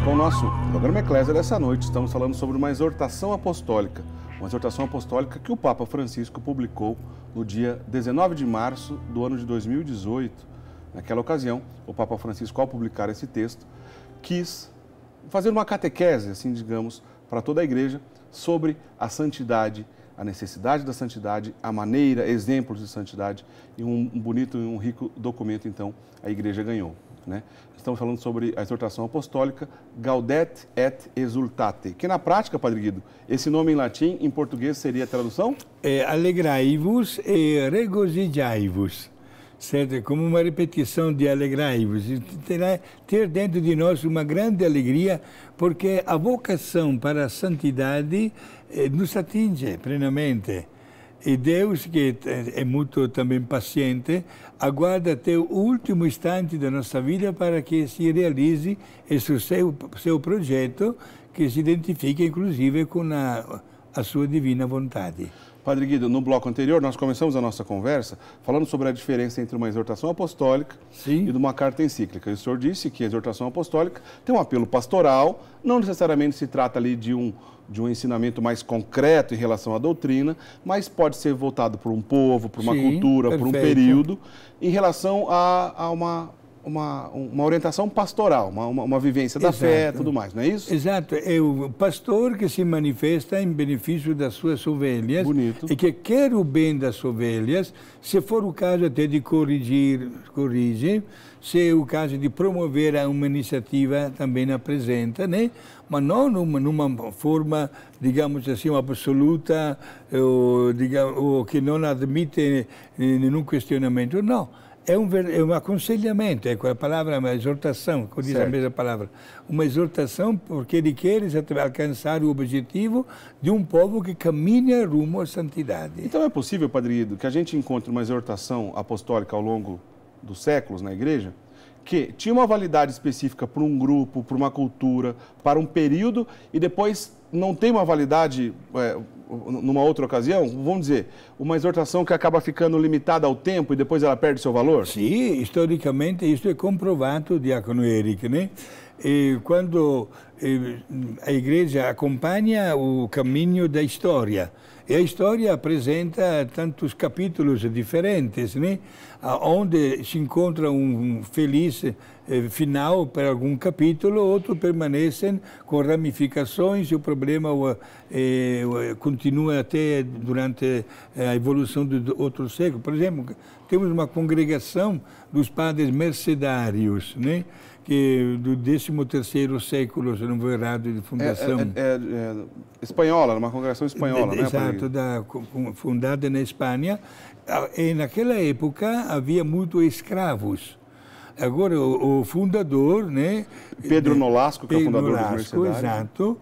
Com o nosso programa Eclésia dessa noite, estamos falando sobre uma exortação apostólica que o Papa Francisco publicou no dia 19 de março do ano de 2018. Naquela ocasião, o Papa Francisco, ao publicar esse texto, quis fazer uma catequese, assim digamos, para toda a Igreja sobre a santidade, a necessidade da santidade, a maneira, exemplos de santidade, e um bonito e um rico documento, então, a Igreja ganhou, né? Estamos falando sobre a exortação apostólica Gaudete et Exultate, que na prática, Padre Guido, esse nome em latim, em português, seria a tradução? Alegrai-vos e regozijai-vos, certo? Como uma repetição de alegrai-vos. Ter dentro de nós uma grande alegria, porque a vocação para a santidade nos atinge plenamente. E Deus, que é muito também paciente, aguarda até o último instante da nossa vida para que se realize esse seu projeto, que se identifica inclusive com a sua divina vontade. Padre Guido, no bloco anterior nós começamos a nossa conversa falando sobre a diferença entre uma exortação apostólica e de uma carta encíclica. E o senhor disse que a exortação apostólica tem um apelo pastoral, não necessariamente se trata ali de um ensinamento mais concreto em relação à doutrina, mas pode ser voltado por um povo, por uma cultura, por um período, em relação a uma orientação pastoral, uma vivência da fé e tudo mais, não é isso? Exato, é o pastor que se manifesta em benefício das suas ovelhas. Bonito. E que quer o bem das ovelhas, se for o caso até de corrige, se é o caso de promover uma iniciativa, também apresenta, né? Mas não numa forma, digamos assim, absoluta, ou que não admite nenhum questionamento, não. É um aconselhamento, é a palavra, uma exortação, como diz a mesma palavra. Uma exortação porque ele quer alcançar o objetivo de um povo que caminha rumo à santidade. Então é possível, Padre Guido, que a gente encontre uma exortação apostólica ao longo dos séculos na Igreja, que tinha uma validade específica para um grupo, para uma cultura, para um período, e depois não tem uma validade numa outra ocasião? Vamos dizer, uma exortação que acaba ficando limitada ao tempo e depois ela perde seu valor? Sim, historicamente isso é comprovado, Diácono Eric, né? E quando a Igreja acompanha o caminho da história, e a história apresenta tantos capítulos diferentes, né? Onde se encontra um feliz final para algum capítulo, outros permanecem com ramificações e o problema continua até durante a evolução de outros séculos. Por exemplo, temos uma congregação dos padres mercedários, né? Que do 13º século, se não vou errado, de fundação. Espanhola, uma congregação espanhola, né? Exato, fundada na Espanha. E naquela época havia muitos escravos. Agora, o fundador, né? Pedro Nolasco, que é o fundador dos mercedários. Exato.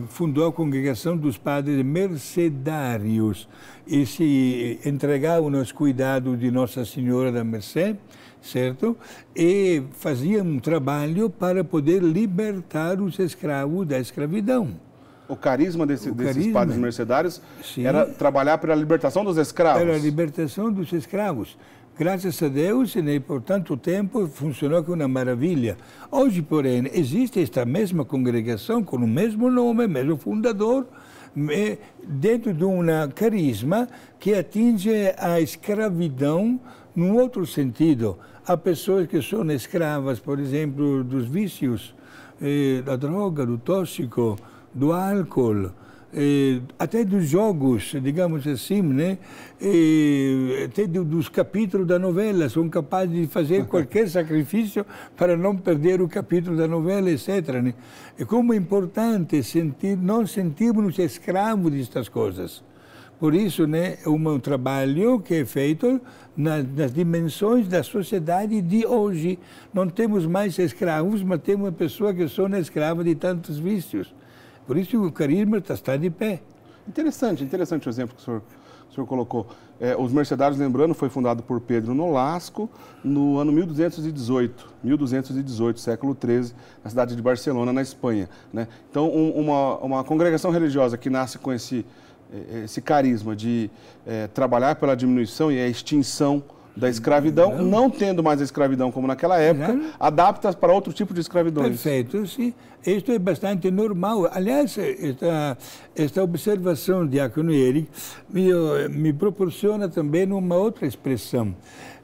Fundou a congregação dos padres mercedários e se entregavam aos cuidados de Nossa Senhora da Mercê, certo? E faziam um trabalho para poder libertar os escravos da escravidão. O carisma desses padres mercedários era trabalhar pela libertação dos escravos. Pela libertação dos escravos. Graças a Deus, por tanto tempo, funcionou com uma maravilha. Hoje, porém, existe esta mesma congregação com o mesmo nome, mesmo fundador, dentro de um carisma que atinge a escravidão num outro sentido. Há pessoas que são escravas, por exemplo, dos vícios, da droga, do tóxico, do álcool, até dos jogos, digamos assim, né? Até dos capítulos da novela, são capazes de fazer qualquer sacrifício para não perder o capítulo da novela, etc. Né? É como é importante não sentirmos escravos destas coisas. Por isso, né, é um trabalho que é feito nas dimensões da sociedade de hoje. Não temos mais escravos, mas temos pessoas que são escravas de tantos vícios. Por isso o carisma está de pé. Interessante o exemplo que o senhor colocou. Os Mercedários, lembrando, foi fundado por Pedro Nolasco no ano 1218, século XIII, na cidade de Barcelona, na Espanha, né? Então, uma congregação religiosa que nasce com esse carisma de trabalhar pela diminuição e a extinção da escravidão, não tendo mais a escravidão como naquela época, adapta para outro tipo de escravidão. Perfeito, sim. Isto é bastante normal. Aliás, esta observação, Diácono Eric, me proporciona também uma outra expressão.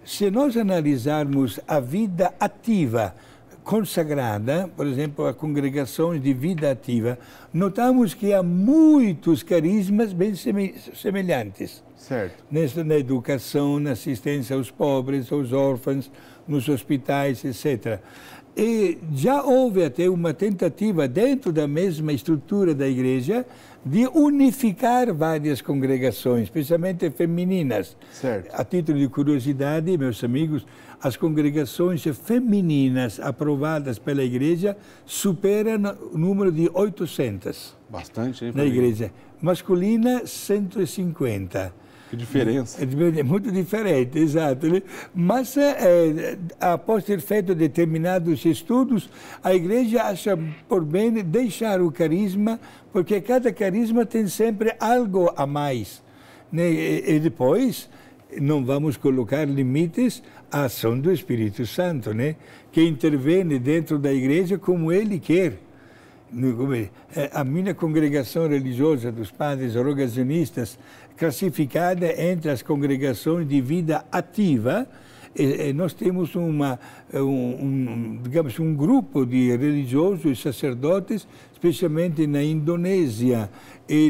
Se nós analisarmos a vida ativa, consagrada, por exemplo, a congregações de vida ativa, notamos que há muitos carismas bem semelhantes. Certo. Na educação, na assistência aos pobres, aos órfãos, nos hospitais, etc. E já houve até uma tentativa dentro da mesma estrutura da igreja de unificar várias congregações, especialmente femininas. Certo. A título de curiosidade, meus amigos, as congregações femininas aprovadas pela igreja superam o número de 800. Bastante, hein? Na igreja. Masculina, 150. Que diferença. É muito diferente, exato. Mas, após ter feito determinados estudos, a igreja acha por bem deixar o carisma, porque cada carisma tem sempre algo a mais. Né? E depois, não vamos colocar limites à ação do Espírito Santo, né? Que intervém dentro da igreja como ele quer. A minha congregação religiosa dos padres rogacionistas, classificada entre as congregações de vida ativa, nós temos digamos, um grupo de religiosos e sacerdotes, especialmente na Indonésia e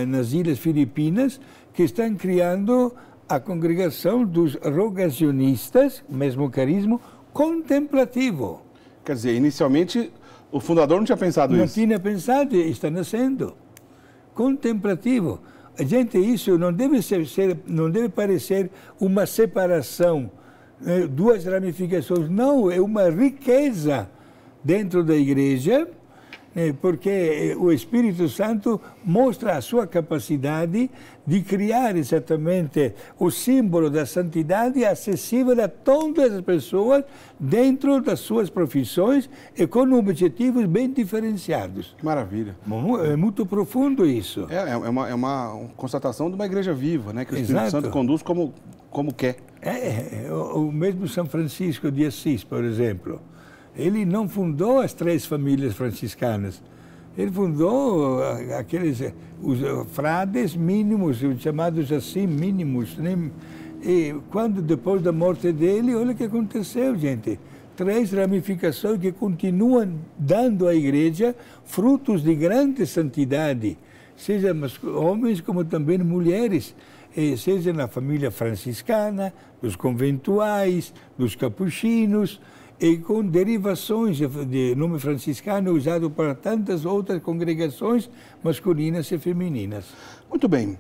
nas Ilhas Filipinas, que estão criando a congregação dos rogacionistas, mesmo carisma, contemplativo. Quer dizer, inicialmente o fundador não tinha pensado isso. Não tinha pensado, está nascendo. Contemplativo. Gente, isso não deve parecer uma separação, né? Duas ramificações. Não, é uma riqueza dentro da igreja, né? Porque o Espírito Santo mostra a sua capacidade de criar exatamente o símbolo da santidade acessível a todas as pessoas dentro das suas profissões e com objetivos bem diferenciados. Que maravilha. É muito profundo isso. É uma constatação de uma igreja viva, né? Que o Espírito Santo conduz como quer. O mesmo São Francisco de Assis, por exemplo, ele não fundou as 3 famílias franciscanas. Ele fundou os frades mínimos, chamados assim, mínimos, né? E quando, depois da morte dele, olha o que aconteceu, gente. 3 ramificações que continuam dando à igreja frutos de grande santidade, seja homens como também mulheres, seja na família franciscana, dos conventuais, dos capuchinos, e com derivações de nome franciscano usado para tantas outras congregações masculinas e femininas. Muito bem.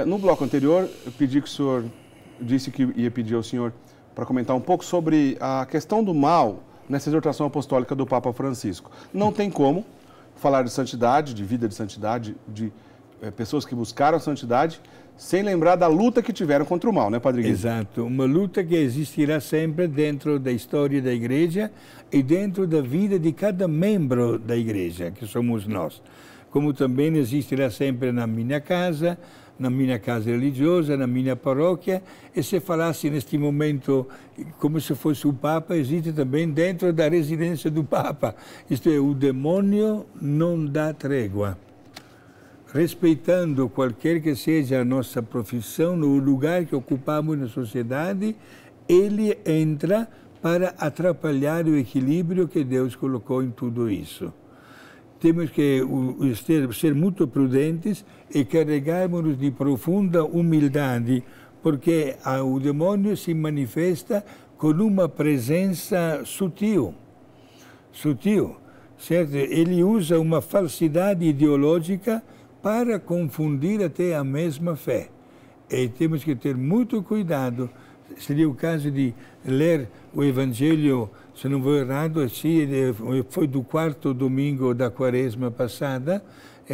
No bloco anterior, eu pedi que o senhor disse que ia pedir ao senhor para comentar um pouco sobre a questão do mal nessa exortação apostólica do Papa Francisco. Não tem como falar de santidade, de vida de santidade, de pessoas que buscaram a santidade, sem lembrar da luta que tiveram contra o mal, né, Padre Guido? Exato, uma luta que existirá sempre dentro da história da igreja e dentro da vida de cada membro da igreja, que somos nós. Como também existirá sempre na minha casa religiosa, na minha paróquia, e se falasse neste momento como se fosse o Papa, existe também dentro da residência do Papa. Isto é, o demônio não dá trégua. Respeitando qualquer que seja a nossa profissão, no lugar que ocupamos na sociedade, ele entra para atrapalhar o equilíbrio que Deus colocou em tudo isso. Temos que ser muito prudentes e carregarmos-nos de profunda humildade, porque o demônio se manifesta com uma presença sutil, certo? Ele usa uma falsidade ideológica para confundir até a mesma fé. E temos que ter muito cuidado. Seria o caso de ler o Evangelho, se não vou errado, assim, foi do 4º domingo da Quaresma passada,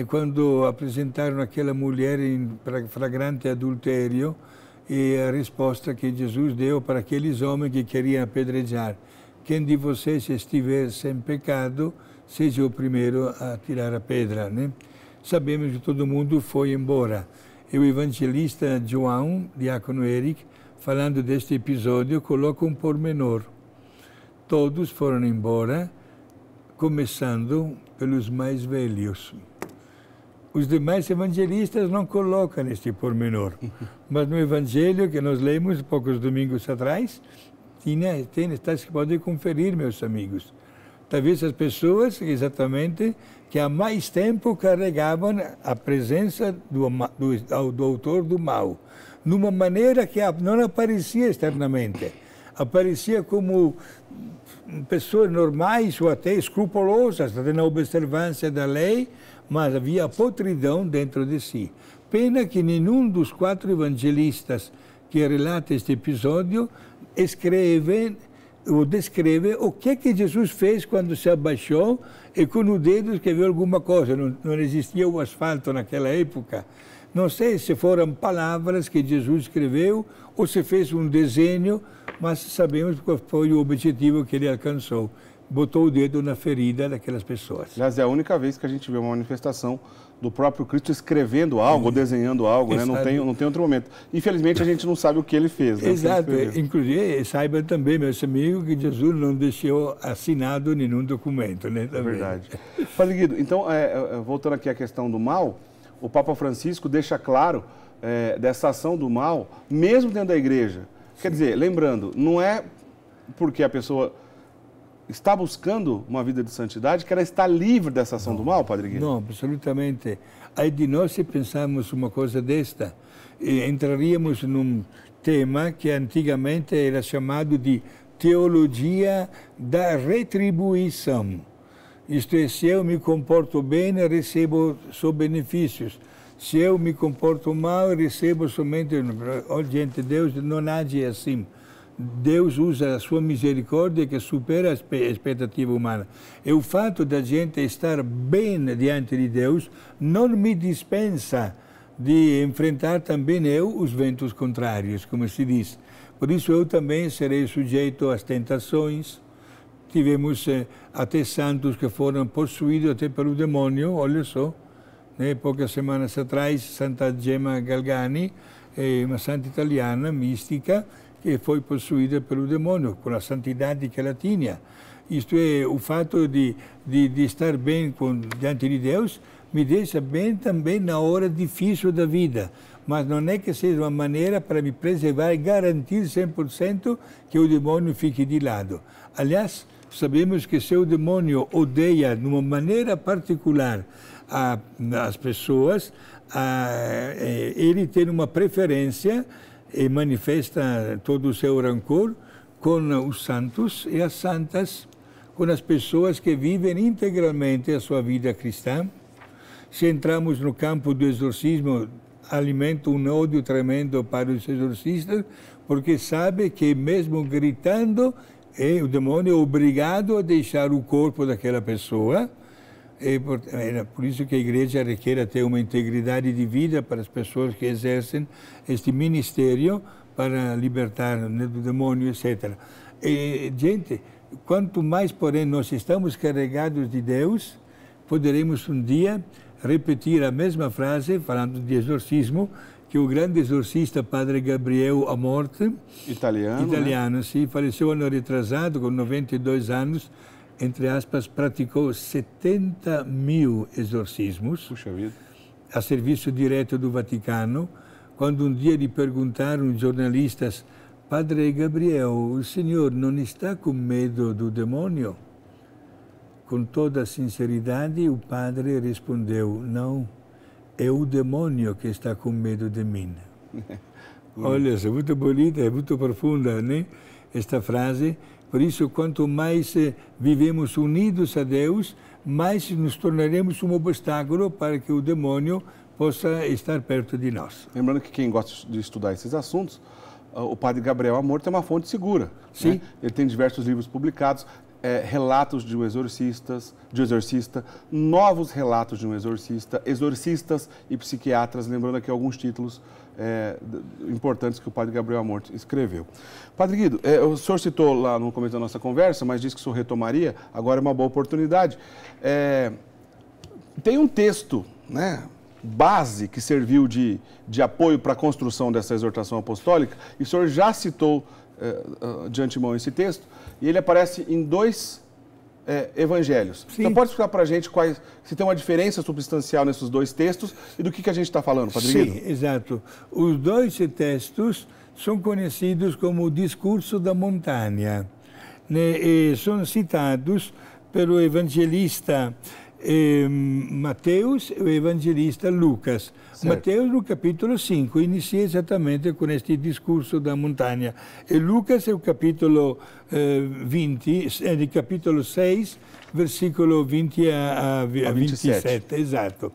quando apresentaram aquela mulher em flagrante adultério, e a resposta que Jesus deu para aqueles homens que queriam apedrejar: quem de vocês estiver sem pecado, seja o primeiro a tirar a pedra, né? Sabemos que todo mundo foi embora. E o evangelista João, Diácono Eric, falando deste episódio, coloca um pormenor. Todos foram embora, começando pelos mais velhos. Os demais evangelistas não colocam este pormenor, mas no evangelho que nós lemos poucos domingos atrás, pode conferir, meus amigos. Talvez as pessoas, exatamente, que há mais tempo carregavam a presença do autor do mal, numa maneira que não aparecia externamente. Aparecia como pessoas normais ou até escrupulosas, na observância da lei, mas havia podridão dentro de si. Pena que nenhum dos 4 evangelistas que relata este episódio descreve o que Jesus fez quando se abaixou e com o dedo escreveu alguma coisa. Não existia o asfalto naquela época. Não sei se foram palavras que Jesus escreveu ou se fez um desenho, mas sabemos qual foi o objetivo que ele alcançou. Botou o dedo na ferida daquelas pessoas. Aliás, é a única vez que a gente vê uma manifestação do próprio Cristo escrevendo algo, ou desenhando algo, né? Não tem outro momento. Infelizmente, a gente não sabe o que ele fez. Né? Exato. Inclusive, saiba também, meus amigos, que Jesus não deixou assinado nenhum documento. Né? É verdade. Padre Guido, então, voltando aqui à questão do mal, o Papa Francisco deixa claro dessa ação do mal, mesmo dentro da igreja. Quer dizer, lembrando, não é porque a pessoa está buscando uma vida de santidade que ela está livre dessa ação do mal, Padre Guido? Não, absolutamente. Aí de nós, se pensarmos uma coisa desta, entraríamos num tema que antigamente era chamado de teologia da retribuição. Isto é, se eu me comporto bem, recebo só benefícios. Se eu me comporto mal, recebo somente... Oh, gente, Deus não age assim. Deus usa a sua misericórdia que supera a expectativa humana. E o fato da gente estar bem diante de Deus não me dispensa de enfrentar também os ventos contrários, como se diz. Por isso eu também serei sujeito às tentações. Tivemos até santos que foram possuídos até pelo demônio, olha só. Né? Poucas semanas atrás, Santa Gemma Galgani, uma santa italiana, mística, que foi possuída pelo demônio, com a santidade que ela tinha. Isto é, o fato de estar bem diante de Deus me deixa bem também na hora difícil da vida. Mas não é que seja uma maneira para me preservar e garantir 100% que o demônio fique de lado. Aliás, sabemos que se o demônio odeia de uma maneira particular as pessoas, ele tem uma preferência e manifesta todo o seu rancor com os santos e as santas, com as pessoas que vivem integralmente a sua vida cristã. Se entramos no campo do exorcismo, alimenta um ódio tremendo para os exorcistas, porque sabe que mesmo gritando, o demônio é obrigado a deixar o corpo daquela pessoa. É por isso que a igreja requer até uma integridade de vida para as pessoas que exercem este ministério para libertar do demônio, etc. Gente, quanto mais, porém, nós estamos carregados de Deus, poderemos um dia repetir a mesma frase, falando de exorcismo, que o grande exorcista Padre Gabriel Amorth, italiano, né? Sim, faleceu ano retrasado, com 92 anos, entre aspas, praticou 70 mil exorcismos. Puxa vida. A serviço direto do Vaticano. Quando um dia lhe perguntaram os jornalistas: Padre Gabriel, o senhor não está com medo do demônio? Com toda a sinceridade, o padre respondeu: não, é o demônio que está com medo de mim. Olha, é muito bonita, é muito profunda, né? Esta frase. Por isso, quanto mais vivemos unidos a Deus, mais nos tornaremos um obstáculo para que o demônio possa estar perto de nós. Lembrando que quem gosta de estudar esses assuntos, o Padre Gabriel Amorth é uma fonte segura. Sim. Né? Ele tem diversos livros publicados, relatos de um exorcista, novos relatos de um exorcista, exorcistas e psiquiatras, lembrando aqui alguns títulos importantes que o Padre Gabriel Amorth escreveu. Padre Guido, o senhor citou lá no começo da nossa conversa, mas disse que o senhor retomaria, agora é uma boa oportunidade. Tem um texto, né, base que serviu de apoio para a construção dessa exortação apostólica, e o senhor já citou de antemão esse texto, e ele aparece em dois evangelhos. Sim. Então pode explicar para a gente se tem uma diferença substancial nesses dois textos e do que a gente está falando, Padre Guido? Sim, exato. Os dois textos são conhecidos como o discurso da montanha, né? E são citados pelo evangelista Mateus e o evangelista Lucas. Certo. Mateus, no capítulo 5, inicia exatamente com este discurso da montanha. E Lucas é o capítulo 20, de capítulo 6, versículo 20 a 27. Exato.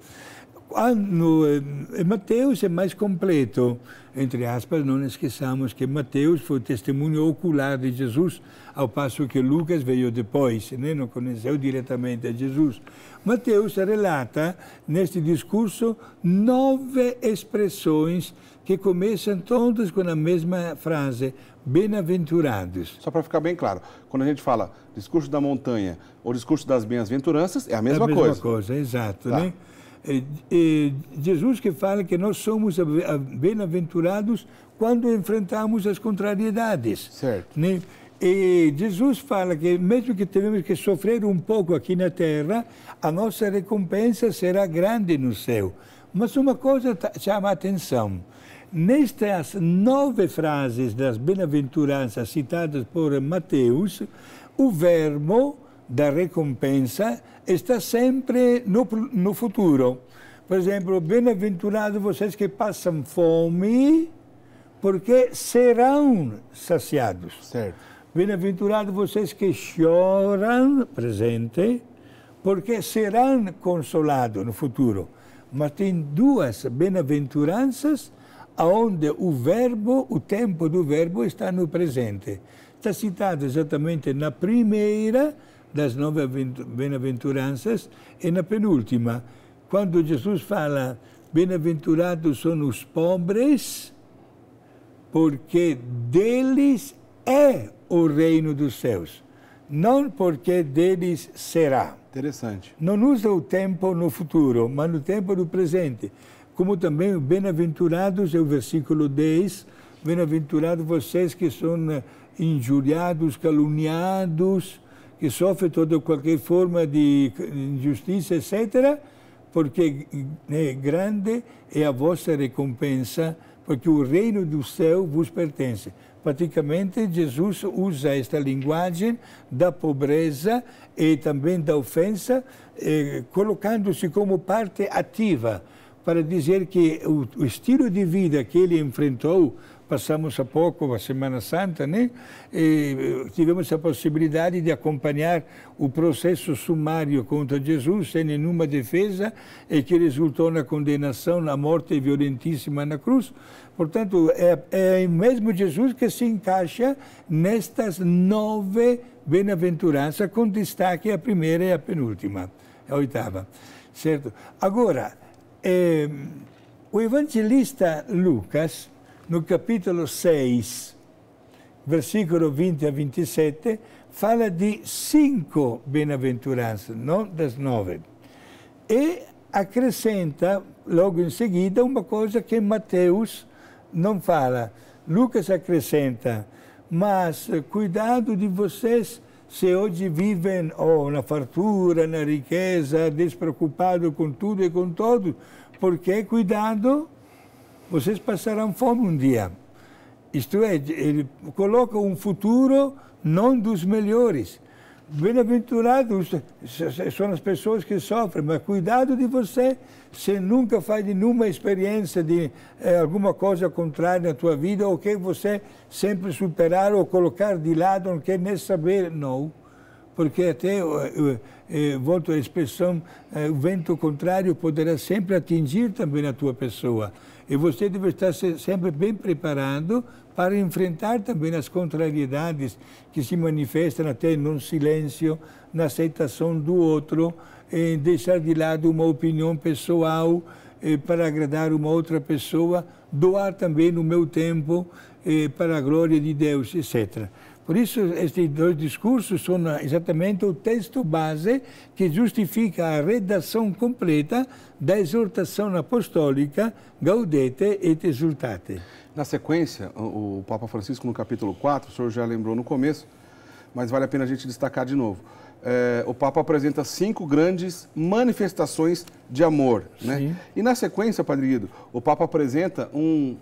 Mateus é mais completo, entre aspas, não esqueçamos que Mateus foi o testemunho ocular de Jesus, ao passo que Lucas veio depois, né? Não conheceu diretamente a Jesus. Mateus relata, neste discurso, 9 expressões que começam todas com a mesma frase, bem-aventurados. Só para ficar bem claro, quando a gente fala discurso da montanha ou discurso das bem-aventuranças, é a mesma coisa. É a mesma coisa, exato, tá. Né? Jesus que fala que nós somos bem-aventurados quando enfrentamos as contrariedades. Certo. Né? E Jesus fala que mesmo que tenhamos que sofrer um pouco aqui na terra, a nossa recompensa será grande no céu. Mas uma coisa chama a atenção. Nestas 9 frases das bem-aventuranças citadas por Mateus, o verbo da recompensa está sempre no futuro. Por exemplo, bem-aventurados vocês que passam fome, porque serão saciados. Certo. Bem-aventurados vocês que choram, presente, porque serão consolados no futuro. Mas tem 2 bem-aventuranças onde o tempo do verbo está no presente. Está citado exatamente na primeira das 9 bem-aventuranças e na penúltima, quando Jesus fala, bem-aventurados são os pobres, porque deles é o reino dos céus, não porque deles será. Interessante. Não usa o tempo no futuro, mas no tempo do presente. Como também bem-aventurados é o versículo 10, bem-aventurados vocês que são injuriados, caluniados, que sofrem toda qualquer forma de injustiça, etc., porque grande é a vossa recompensa, porque o reino do céu vos pertence. Praticamente, Jesus usa esta linguagem da pobreza e também da ofensa, colocando-se como parte ativa, para dizer que o estilo de vida que ele enfrentou, passamos há pouco a Semana Santa, né? E tivemos a possibilidade de acompanhar o processo sumário contra Jesus, sem nenhuma defesa, e que resultou na condenação, na morte violentíssima na cruz. Portanto, é o mesmo Jesus que se encaixa nestas 9 bem-aventuranças, com destaque a primeira e a penúltima, a 8ª. Certo? Agora, o evangelista Lucas, no capítulo 6, versículo 20 a 27, fala de 5 bem-aventuranças, não das 9. E acrescenta, logo em seguida, uma coisa que Mateus não fala. Lucas acrescenta, mas cuidado de vocês se hoje vivem na fartura, na riqueza, despreocupado com tudo e com todos, porque, cuidado, vocês passarão fome um dia. Isto é, ele coloca um futuro não dos melhores. Bem-aventurados são as pessoas que sofrem, mas cuidado de você se nunca faz nenhuma experiência de alguma coisa contrária na tua vida, ou que você sempre superar ou colocar de lado, não quer nem saber, não. Porque até, volto à expressão, o vento contrário poderá sempre atingir também a tua pessoa. E você deve estar sempre bem preparado para enfrentar também as contrariedades que se manifestam até no silêncio, na aceitação do outro, em deixar de lado uma opinião pessoal para agradar uma outra pessoa, doar também o meu tempo para a glória de Deus, etc. Por isso, estes dois discursos são exatamente o texto base que justifica a redação completa da exortação apostólica Gaudete et Exsultate. Na sequência, o Papa Francisco, no capítulo 4, o senhor já lembrou no começo, mas vale a pena a gente destacar de novo. O Papa apresenta 5 grandes manifestações de amor, né? E na sequência, Padre Guido, o Papa apresenta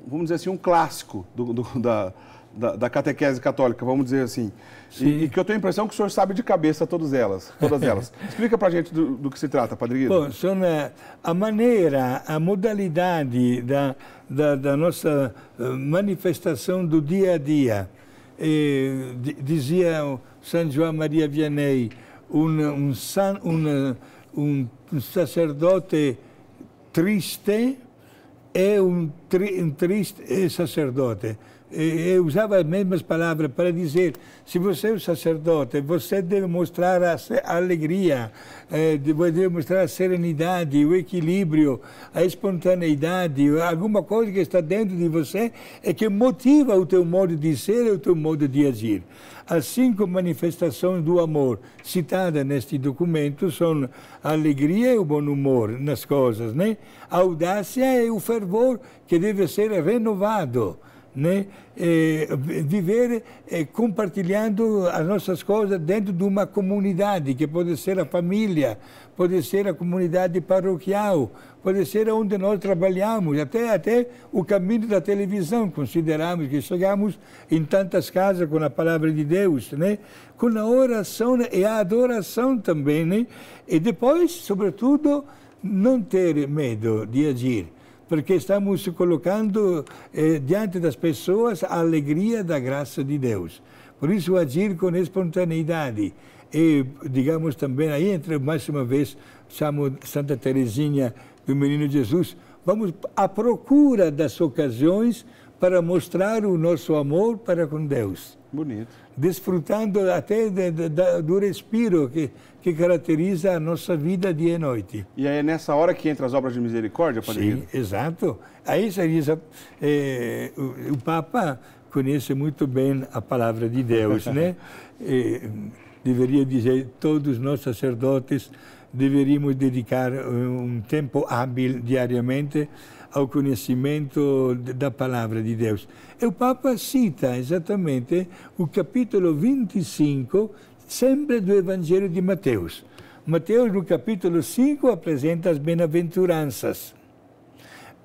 vamos dizer assim, um clássico da catequese católica, vamos dizer assim. E que eu tenho a impressão que o senhor sabe de cabeça todas elas. Explica para a gente do que se trata, Padre Guido. Bom, são a maneira, a modalidade da nossa manifestação do dia a dia. Dizia o San João Maria Vianney, um sacerdote triste é triste sacerdote. Eu usava as mesmas palavras para dizer, se você é um sacerdote, você deve mostrar a alegria, deve mostrar a serenidade, o equilíbrio, a espontaneidade, alguma coisa que está dentro de você e que motiva o teu modo de ser e o teu modo de agir. As 5 manifestações do amor citadas neste documento são a alegria e o bom humor nas coisas, né? A audácia e o fervor que deve ser renovado, né? Viver compartilhando as nossas coisas dentro de uma comunidade, que pode ser a família, pode ser a comunidade paroquial, pode ser onde nós trabalhamos, até o caminho da televisão. Consideramos que chegamos em tantas casas com a palavra de Deus, né? Com a oração e a adoração também, né? E depois, sobretudo, não ter medo de agir, porque estamos colocando diante das pessoas a alegria da graça de Deus. Por isso, agir com espontaneidade. E, digamos, também, aí entra mais uma vez, chamo Santa Teresinha do Menino Jesus, vamos à procura das ocasiões para mostrar o nosso amor para com Deus. Bonito. Desfrutando até do respiro que caracteriza a nossa vida dia e noite. E aí é nessa hora que entra as obras de misericórdia, Padre Guido? Sim, exato. Aí seria, o Papa conhece muito bem a palavra de Deus, né? Deveria dizer, todos nós sacerdotes deveríamos dedicar um tempo hábil diariamente ao conhecimento da palavra de Deus. E o Papa cita exatamente o capítulo 25, sempre do Evangelho de Mateus. Mateus, no capítulo 5, apresenta as bem-aventuranças.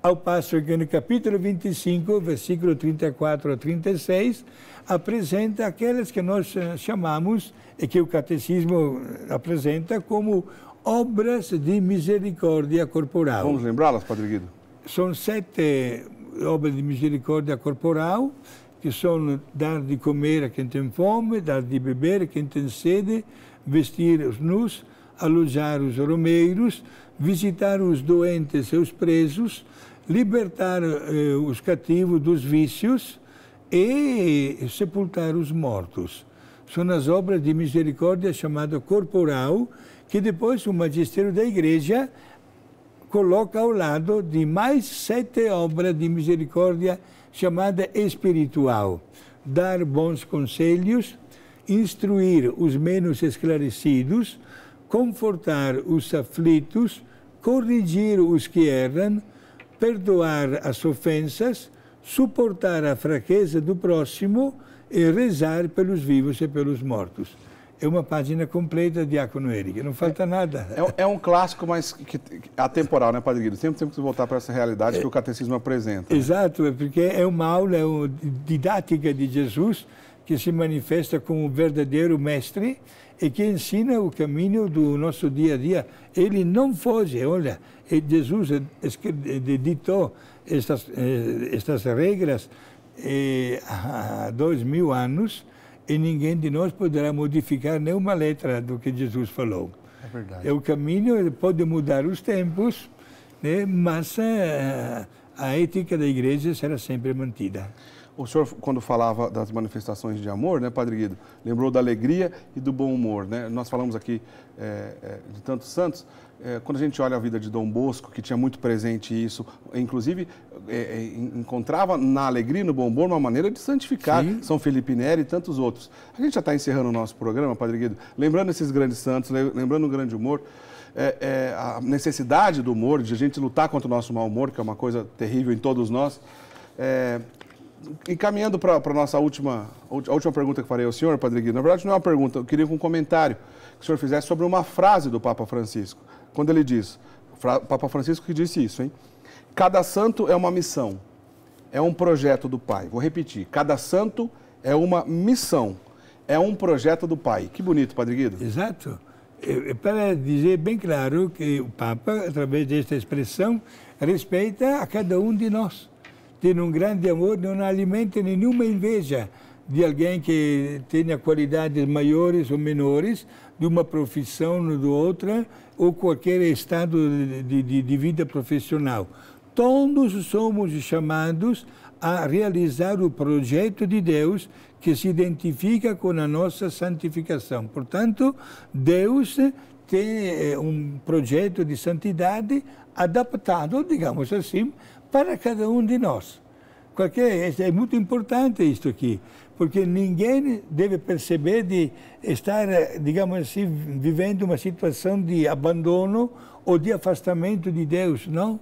Ao passo que no capítulo 25, versículo 34 a 36, apresenta aquelas que nós chamamos, e que o Catecismo apresenta como obras de misericórdia corporal. Vamos lembrá-las, Padre Guido? São 7 obras de misericórdia corporal, que são dar de comer a quem tem fome, dar de beber a quem tem sede, vestir os nus, alojar os romeiros, visitar os doentes e os presos, libertar os cativos dos vícios e sepultar os mortos. São as obras de misericórdia chamada corporal, que depois o magistério da Igreja coloca ao lado de mais 7 obras de misericórdia chamada espiritual. Dar bons conselhos, instruir os menos esclarecidos, confortar os aflitos, corrigir os que erram, perdoar as ofensas, suportar a fraqueza do próximo e rezar pelos vivos e pelos mortos. É uma página completa, Diácono Eric, não falta nada. É um clássico, mas atemporal, né, Padre Guido? Sempre temos que voltar para essa realidade que o Catecismo apresenta. Né? Exato, porque é uma aula didática de Jesus que se manifesta como um verdadeiro mestre e que ensina o caminho do nosso dia a dia. Ele não foge, olha, Jesus ditou estas regras há 2000 anos, e ninguém de nós poderá modificar nenhuma letra do que Jesus falou. É verdade. O caminho pode mudar os tempos, né? Mas a ética da igreja será sempre mantida. O senhor, quando falava das manifestações de amor, né, Padre Guido, lembrou da alegria e do bom humor, né? Nós falamos aqui de tantos santos, quando a gente olha a vida de Dom Bosco, que tinha muito presente isso, inclusive encontrava na alegria e no bom humor uma maneira de santificar. Sim. São Felipe Neri e tantos outros. A gente já está encerrando o nosso programa, Padre Guido, lembrando esses grandes santos, lembrando o grande humor, a necessidade do humor, de a gente lutar contra o nosso mau humor, que é uma coisa terrível em todos nós. Encaminhando para a nossa última pergunta que farei ao senhor, Padre Guido, na verdade não é uma pergunta, eu queria um comentário que o senhor fizesse sobre uma frase do Papa Francisco, quando ele diz, o Papa Francisco que disse isso, hein? Cada santo é uma missão, é um projeto do Pai. Vou repetir, cada santo é uma missão, é um projeto do Pai. Que bonito, Padre Guido. Exato. Para dizer bem claro que o Papa, através desta expressão, respeita a cada um de nós. Tem um grande amor, não alimenta nenhuma inveja de alguém que tenha qualidades maiores ou menores, de uma profissão ou de outra, ou qualquer estado de vida profissional. Todos somos chamados a realizar o projeto de Deus que se identifica com a nossa santificação. Portanto, Deus tem um projeto de santidade adaptado, digamos assim, para cada um de nós. É muito importante isto aqui, porque ninguém deve perceber de estar, digamos assim, vivendo uma situação de abandono ou de afastamento de Deus, não.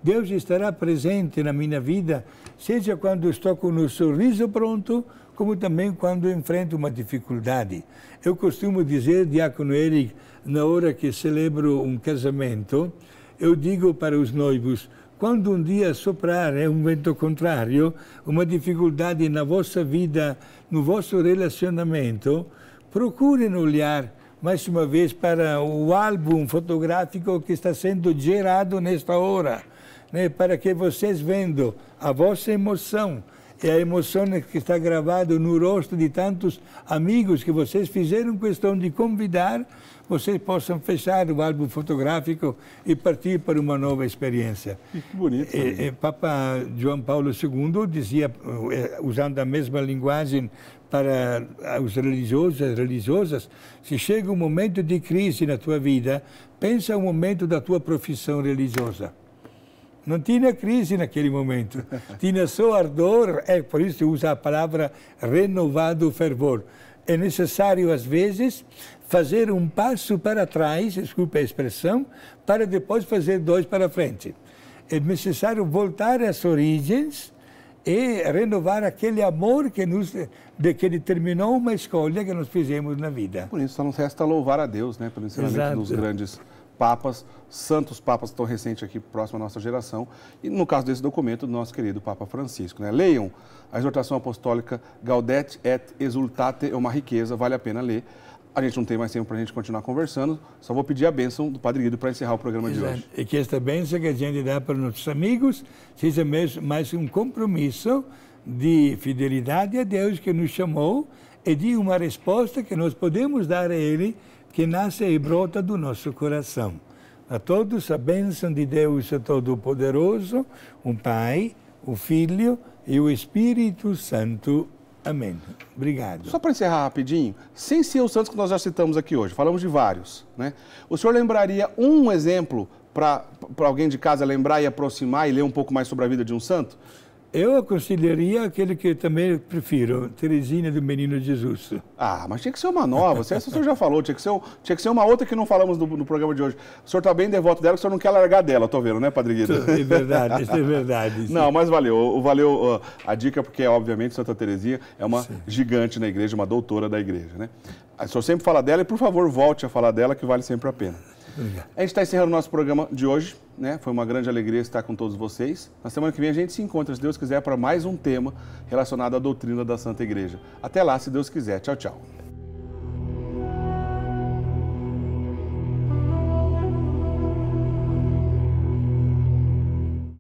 Deus estará presente na minha vida, seja quando estou com o sorriso pronto, como também quando enfrento uma dificuldade. Eu costumo dizer, Diácono Eric, na hora que celebro um casamento, eu digo para os noivos, quando um dia soprar um vento contrário, uma dificuldade na vossa vida, no vosso relacionamento, procurem olhar mais uma vez para o álbum fotográfico que está sendo gerado nesta hora, né, para que vocês vendo a vossa emoção e a emoção que está gravada no rosto de tantos amigos que vocês fizeram questão de convidar, vocês possam fechar o álbum fotográfico e partir para uma nova experiência. Que bonito. Papa João Paulo II dizia, usando a mesma linguagem para os religiosos e religiosas, se chega um momento de crise na tua vida, pensa o momento da tua profissão religiosa. Não tinha crise naquele momento, tinha só ardor, por isso usa a palavra renovado fervor. É necessário, às vezes, fazer um passo para trás, desculpe a expressão, para depois fazer dois para frente. É necessário voltar às origens e renovar aquele amor que determinou uma escolha que nós fizemos na vida. Por isso, só nos resta louvar a Deus, né, pelo ensinamento Exato. Dos grandes papas, santos papas tão recentes aqui, próximo à nossa geração, e no caso desse documento, do nosso querido Papa Francisco, né? Leiam a exortação apostólica Gaudete et Exsultate, é uma riqueza, vale a pena ler. A gente não tem mais tempo para a gente continuar conversando, só vou pedir a bênção do Padre Guido para encerrar o programa de hoje. E que esta bênção que a gente dá para nossos amigos seja mesmo mais um compromisso de fidelidade a Deus que nos chamou e de uma resposta que nós podemos dar a Ele, que nasce e brota do nosso coração. A todos a bênção de Deus Todo-Poderoso, o Pai, o Filho e o Espírito Santo. Amém. Obrigado. Só para encerrar rapidinho, sem ser os santos que nós já citamos aqui hoje, falamos de vários, né? O senhor lembraria um exemplo para alguém de casa lembrar e aproximar e ler um pouco mais sobre a vida de um santo? Eu aconselharia aquele que também prefiro, Teresinha do Menino Jesus. Ah, mas tinha que ser uma nova, essa o senhor já falou, tinha que ser uma outra que não falamos no programa de hoje. O senhor está bem devoto dela, o senhor não quer largar dela, estou vendo, né, Padre Guido? É verdade, isso é verdade. Sim. Não, mas valeu a dica, porque obviamente Santa Teresinha é uma gigante na igreja, uma doutora da igreja, né? O senhor sempre fala dela e, por favor, volte a falar dela, que vale sempre a pena. Obrigado. A gente está encerrando o nosso programa de hoje, né? Foi uma grande alegria estar com todos vocês. Na semana que vem a gente se encontra, se Deus quiser, para mais um tema relacionado à doutrina da Santa Igreja. Até lá, se Deus quiser. Tchau, tchau.